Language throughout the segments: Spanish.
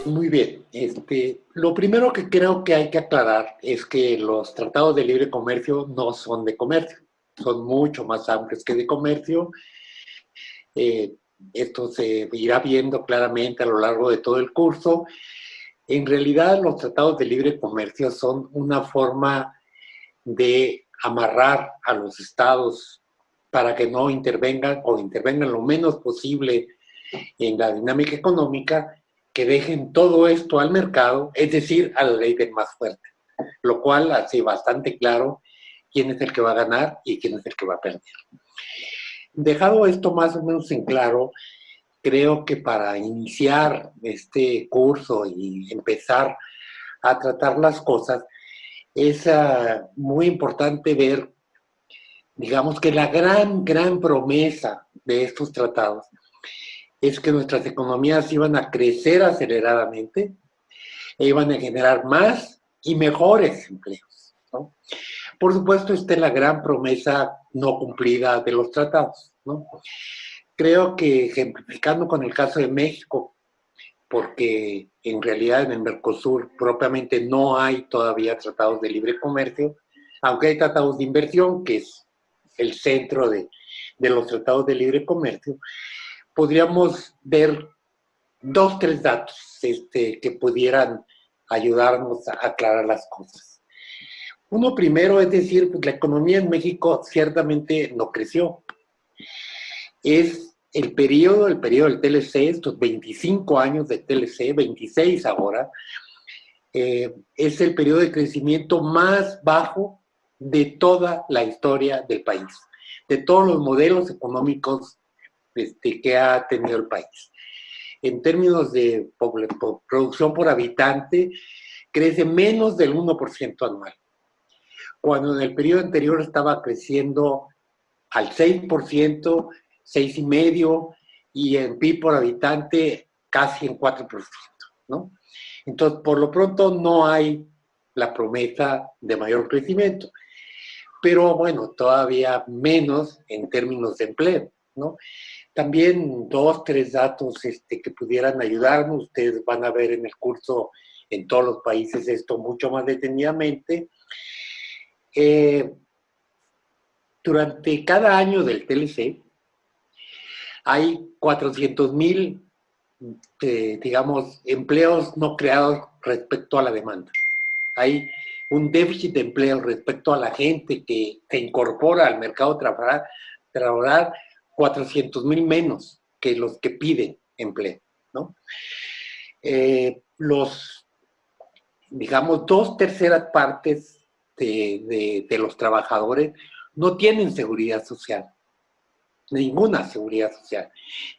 Muy bien. Lo primero que creo que hay que aclarar es que los tratados de libre comercio no son de comercio, son mucho más amplios que de comercio. Eh, Esto se irá viendo claramente a lo largo de todo el curso. En realidad, los tratados de libre comercio son una forma de amarrar a los estados para que no intervengan o intervengan lo menos posible en la dinámica económica, que dejen todo esto al mercado, es decir, a la ley del más fuerte, lo cual hace bastante claro quién es el que va a ganar y quién es el que va a perder. Dejado esto más o menos en claro, creo que para iniciar este curso y empezar a tratar las cosas, es muy importante ver, digamos, que la gran promesa de estos tratados es que nuestras economías iban a crecer aceleradamente e iban a generar más y mejores empleos, ¿no? Por supuesto, esta es la gran promesa no cumplida de los tratados, ¿no? Creo que ejemplificando con el caso de México, porque en realidad en el Mercosur propiamente no hay todavía tratados de libre comercio, aunque hay tratados de inversión, que es el centro de los tratados de libre comercio, podríamos ver dos, tres datos que pudieran ayudarnos a aclarar las cosas. Uno primero es decir, pues la economía en México ciertamente no creció. Es el periodo del TLC, estos 25 años de TLC, 26 ahora, es el periodo de crecimiento más bajo de toda la historia del país, de todos los modelos económicos que ha tenido el país. En términos de producción por habitante, crece menos del 1% anual, cuando en el periodo anterior estaba creciendo al 6%, 6,5%, y en PIB por habitante casi en 4%, ¿no? Entonces, por lo pronto no hay la promesa de mayor crecimiento, pero bueno, todavía menos en términos de empleo, ¿no? También dos, tres datos que pudieran ayudarnos. Ustedes van a ver en el curso en todos los países esto mucho más detenidamente. Durante cada año del TLC hay 400,000, digamos, empleos no creados respecto a la demanda. Hay un déficit de empleo respecto a la gente que se incorpora al mercado laboral, 400,000 menos que los que piden empleo, ¿no? Digamos, dos terceras partes de los trabajadores no tienen seguridad social, ninguna seguridad social,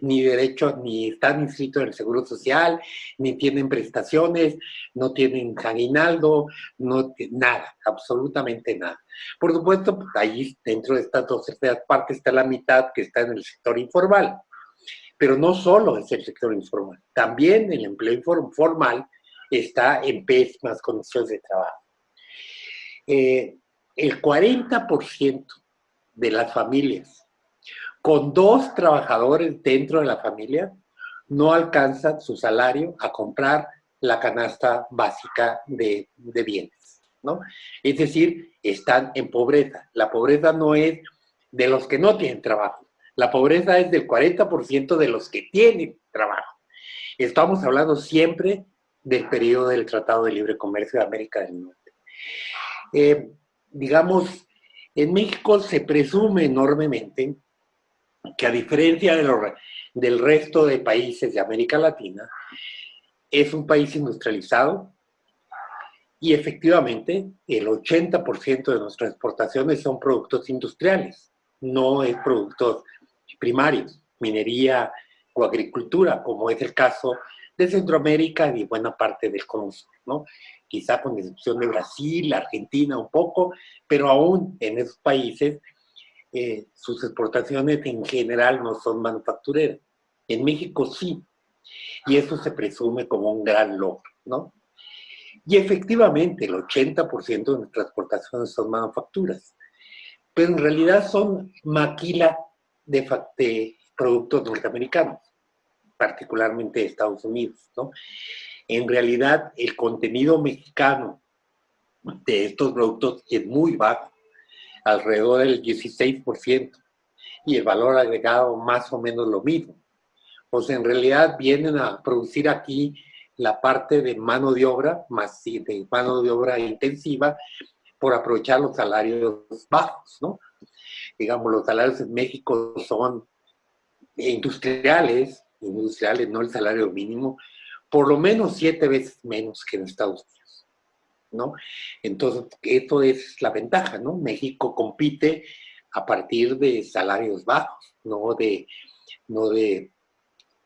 ni derecho, ni están inscritos en el Seguro Social, ni tienen prestaciones, no tienen aguinaldo, nada, absolutamente nada. Por supuesto, pues, ahí dentro de estas dos terceras partes está la mitad que está en el sector informal, pero no solo es el sector informal, también el empleo formal está en pésimas condiciones de trabajo. El 40% de las familias con dos trabajadores dentro de la familia no alcanzan su salario a comprar la canasta básica de bienes, ¿no? Es decir, están en pobreza. La pobreza no es de los que no tienen trabajo. La pobreza es del 40% de los que tienen trabajo. Estamos hablando siempre del periodo del Tratado de Libre Comercio de América del Norte. Digamos, en México se presume enormemente que, a diferencia del resto de países de América Latina, es un país industrializado y efectivamente el 80% de nuestras exportaciones son productos industriales, no es productos primarios, minería o agricultura, como es el caso de Centroamérica y buena parte del Cono Sur, ¿no? Quizá con excepción de Brasil, Argentina un poco, pero aún en esos países sus exportaciones en general no son manufactureras. En México sí, y eso se presume como un gran logro, ¿no? Y efectivamente el 80% de nuestras exportaciones son manufacturas. pero en realidad son maquila de productos norteamericanos, particularmente de Estados Unidos, ¿no? En realidad, el contenido mexicano de estos productos es muy bajo, alrededor del 16%, y el valor agregado más o menos lo mismo. Pues en realidad vienen a producir aquí la parte de mano de obra, más de mano de obra intensiva, por aprovechar los salarios bajos, ¿no? Digamos, los salarios en México son industriales, no el salario mínimo, por lo menos 7 veces menos que en Estados Unidos, ¿no? Entonces, esto es la ventaja, ¿no? México compite a partir de salarios bajos, no de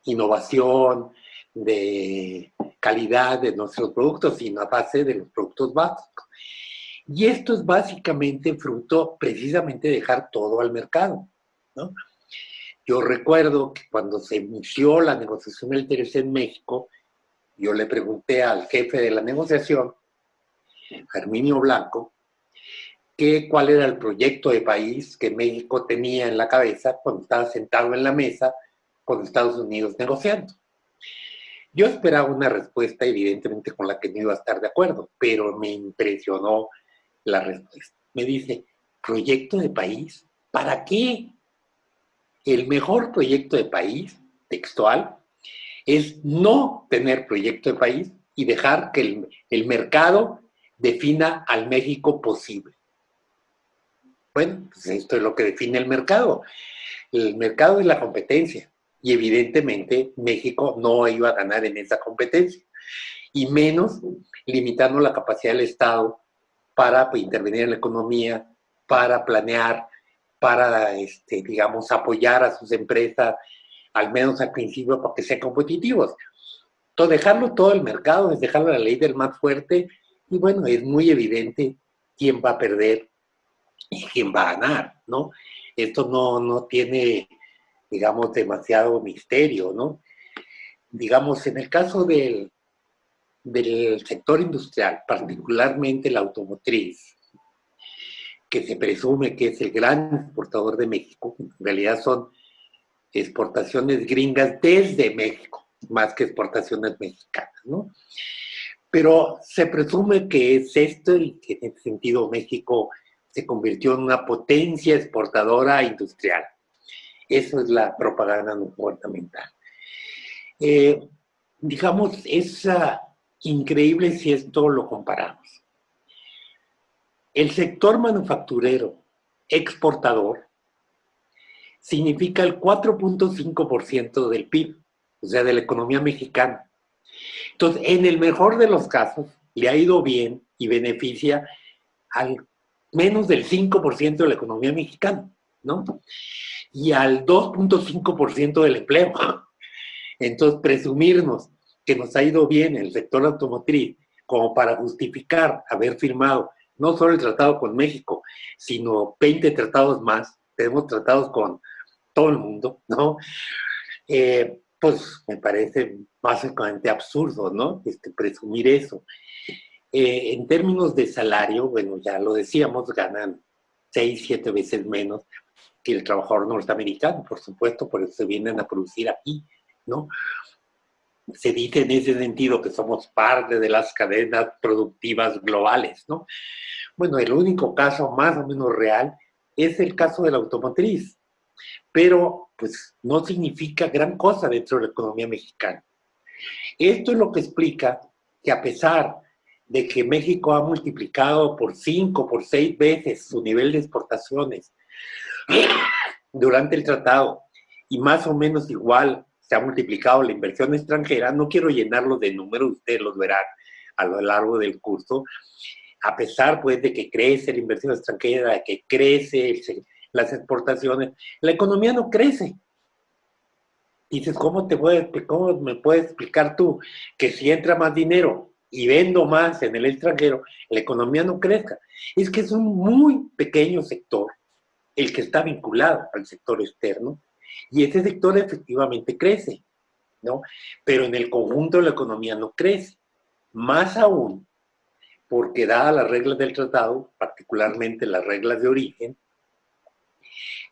innovación, de calidad de nuestros productos, sino a base de los productos básicos. Y esto es básicamente fruto precisamente de dejar todo al mercado, ¿no? Yo recuerdo que cuando se inició la negociación del TLC en México, yo le pregunté al jefe de la negociación, Herminio Blanco, cuál era el proyecto de país que México tenía en la cabeza cuando estaba sentado en la mesa con Estados Unidos negociando. Yo esperaba una respuesta, evidentemente, con la que no iba a estar de acuerdo, pero me impresionó la respuesta. Me dice, ¿proyecto de país? ¿Para qué? El mejor proyecto de país, textual, es no tener proyecto de país y dejar que el mercado defina al México posible. Bueno, pues esto es lo que define el mercado. El mercado es la competencia y evidentemente México no iba a ganar en esa competencia y menos limitando la capacidad del Estado para intervenir en la economía, para planear, para, digamos, apoyar a sus empresas, al menos al principio, para que sean competitivos. Entonces, dejarlo todo el mercado es dejarlo a la ley del más fuerte y bueno, es muy evidente quién va a perder y quién va a ganar, ¿no? Esto no tiene, digamos, demasiado misterio, ¿no? Digamos, en el caso del sector industrial, particularmente la automotriz, que se presume que es el gran exportador de México, en realidad son exportaciones gringas desde México, más que exportaciones mexicanas, ¿no? Pero se presume que es esto y que en ese sentido México se convirtió en una potencia exportadora industrial. Eso es la propaganda gubernamental. Digamos, es increíble si esto lo comparamos. El sector manufacturero exportador significa el 4.5% del PIB, o sea, de la economía mexicana. Entonces, en el mejor de los casos, le ha ido bien y beneficia al menos del 5% de la economía mexicana, ¿no? Y al 2.5% del empleo. Entonces, presumirnos que nos ha ido bien el sector automotriz como para justificar haber firmado no solo el tratado con México, sino 20 tratados más, tenemos tratados con todo el mundo, ¿no? Pues me parece básicamente absurdo, ¿no? Presumir eso. En términos de salario, bueno, ya lo decíamos, ganan 6, 7 veces menos que el trabajador norteamericano, por supuesto, por eso se vienen a producir aquí, ¿no? Se dice en ese sentido que somos parte de las cadenas productivas globales, ¿no? Bueno, el único caso más o menos real es el caso de la automotriz, pero pues no significa gran cosa dentro de la economía mexicana. Esto es lo que explica que a pesar de que México ha multiplicado por 5, por 6 veces su nivel de exportaciones durante el tratado y más o menos igual se ha multiplicado la inversión extranjera, no quiero llenarlo de números, ustedes los verán a lo largo del curso, a pesar pues de que crece la inversión extranjera, de que crece las exportaciones, la economía no crece. Dices, ¿cómo me puedes explicar tú que si entra más dinero y vendo más en el extranjero, la economía no crezca? Es que es un muy pequeño sector el que está vinculado al sector externo y ese sector efectivamente crece, ¿no? Pero en el conjunto de la economía no crece. Más aún, porque dadas las reglas del tratado, particularmente las reglas de origen,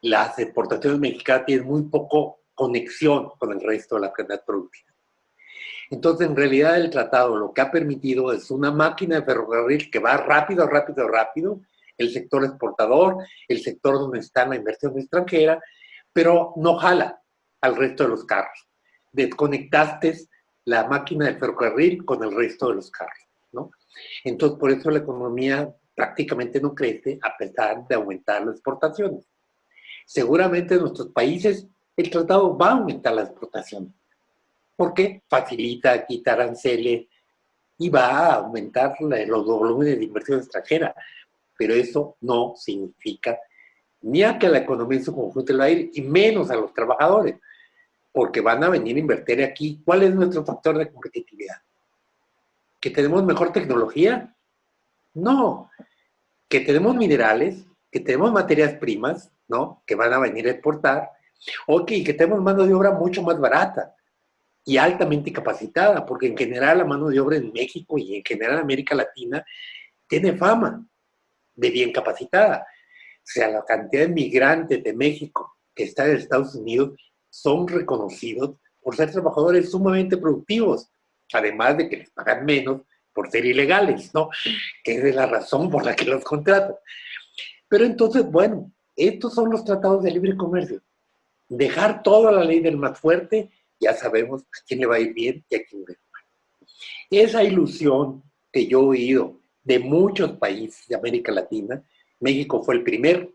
las exportaciones mexicanas tienen muy poco conexión con el resto de la cadena productiva. Entonces, en realidad, el tratado lo que ha permitido es una máquina de ferrocarril que va rápido, rápido, rápido, el sector exportador, el sector donde está la inversión extranjera, pero no jala al resto de los carros. Desconectaste la máquina del ferrocarril con el resto de los carros, ¿no? Entonces, por eso la economía prácticamente no crece a pesar de aumentar las exportaciones. Seguramente en nuestros países el tratado va a aumentar las exportaciones, porque facilita quitar aranceles y va a aumentar los volúmenes de inversión extranjera. Pero eso no significa ni a que la economía en su conjunto le va a ir, y menos a los trabajadores, porque van a venir a invertir aquí. ¿Cuál es nuestro factor de competitividad? ¿Que tenemos mejor tecnología? No. ¿Que tenemos minerales? ¿Que tenemos materias primas? ¿No? Que van a venir a exportar. O que tenemos mano de obra mucho más barata y altamente capacitada, porque en general la mano de obra en México y en general en América Latina tiene fama de bien capacitada. O sea, la cantidad de migrantes de México que están en Estados Unidos son reconocidos por ser trabajadores sumamente productivos, además de que les pagan menos por ser ilegales, ¿no? Que es la razón por la que los contratan. Pero entonces, bueno, estos son los tratados de libre comercio. Dejar toda la ley del más fuerte, ya sabemos a quién le va a ir bien y a quién le va a ir mal. Esa ilusión que yo he oído de muchos países de América Latina, México fue el primer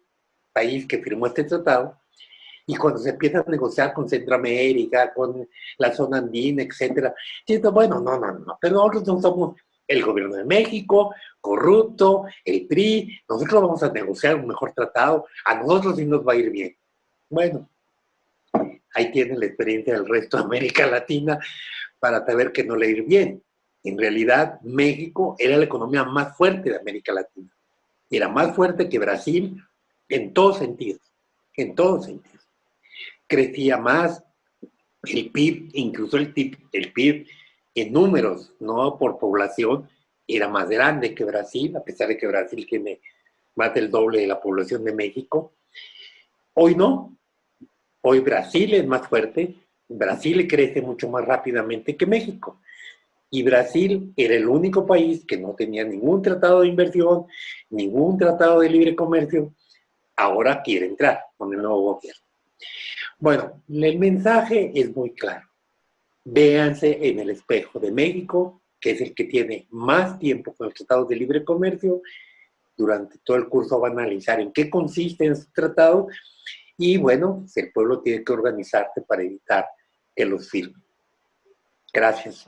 país que firmó este tratado, y cuando se empieza a negociar con Centroamérica, con la zona andina, etcétera, diciendo, bueno, no, pero nosotros no somos el gobierno de México, corrupto, el PRI, nosotros vamos a negociar un mejor tratado, a nosotros sí nos va a ir bien. Bueno, ahí tienen la experiencia del resto de América Latina para saber que no le ir bien. En realidad, México era la economía más fuerte de América Latina. Era más fuerte que Brasil en todos sentidos, en todos sentidos. Crecía más, el PIB, incluso el PIB en números, no por población, era más grande que Brasil, a pesar de que Brasil tiene más del doble de la población de México. Hoy no, hoy Brasil es más fuerte, Brasil crece mucho más rápidamente que México. Y Brasil era el único país que no tenía ningún tratado de inversión, ningún tratado de libre comercio. Ahora quiere entrar con el nuevo gobierno. Bueno, el mensaje es muy claro. Véanse en el espejo de México, que es el que tiene más tiempo con los tratados de libre comercio. Durante todo el curso van a analizar en qué consisten estos tratados y, bueno, el pueblo tiene que organizarse para evitar que los firmen. Gracias.